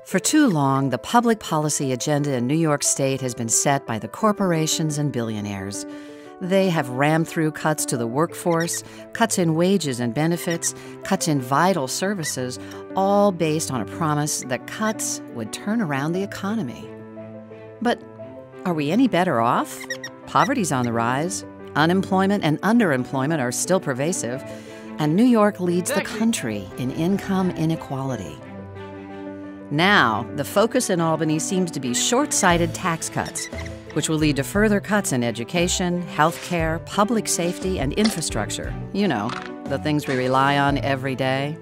For too long, the public policy agenda in New York State has been set by the corporations and billionaires. They have rammed through cuts to the workforce, cuts in wages and benefits, cuts in vital services, all based on a promise that cuts would turn around the economy. But are we any better off? Poverty's on the rise. Unemployment and underemployment are still pervasive, and New York leads the country in income inequality. Now, the focus in Albany seems to be short-sighted tax cuts, which will lead to further cuts in education, healthcare, public safety, and infrastructure. You know, the things we rely on every day.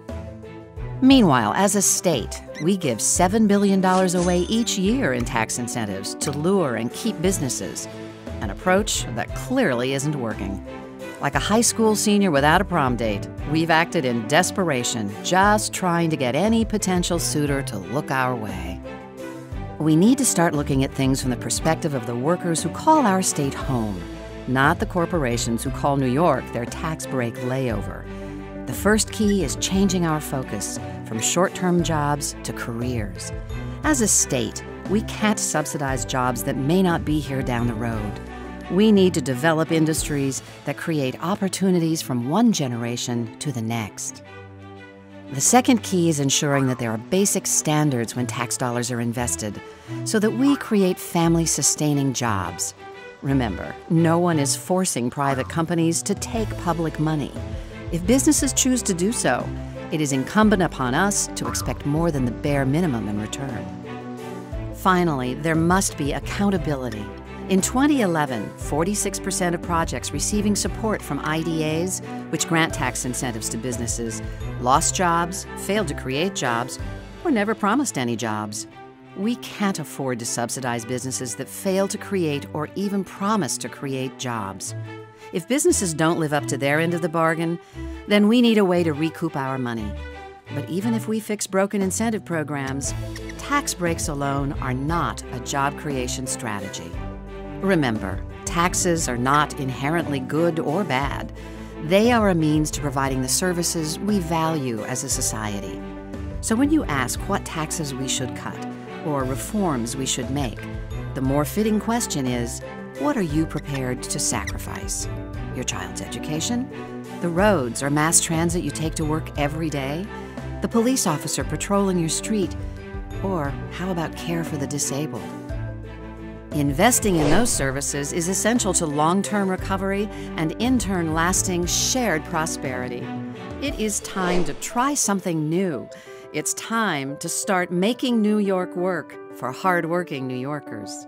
Meanwhile, as a state, we give $7 billion away each year in tax incentives to lure and keep businesses, an approach that clearly isn't working. Like a high school senior without a prom date, we've acted in desperation, just trying to get any potential suitor to look our way. We need to start looking at things from the perspective of the workers who call our state home, not the corporations who call New York their tax break layover. The first key is changing our focus from short-term jobs to careers. As a state, we can't subsidize jobs that may not be here down the road. We need to develop industries that create opportunities from one generation to the next. The second key is ensuring that there are basic standards when tax dollars are invested, so that we create family-sustaining jobs. Remember, no one is forcing private companies to take public money. If businesses choose to do so, it is incumbent upon us to expect more than the bare minimum in return. Finally, there must be accountability. In 2011, 46% of projects receiving support from IDAs, which grant tax incentives to businesses, lost jobs, failed to create jobs, or never promised any jobs. We can't afford to subsidize businesses that fail to create or even promise to create jobs. If businesses don't live up to their end of the bargain, then we need a way to recoup our money. But even if we fix broken incentive programs, tax breaks alone are not a job creation strategy. Remember, taxes are not inherently good or bad. They are a means to providing the services we value as a society. So when you ask what taxes we should cut or reforms we should make, the more fitting question is, what are you prepared to sacrifice? Your child's education? The roads or mass transit you take to work every day? The police officer patrolling your street? Or how about care for the disabled? Investing in those services is essential to long-term recovery and, in turn, lasting shared prosperity. It is time to try something new. It's time to start making New York work for hardworking New Yorkers.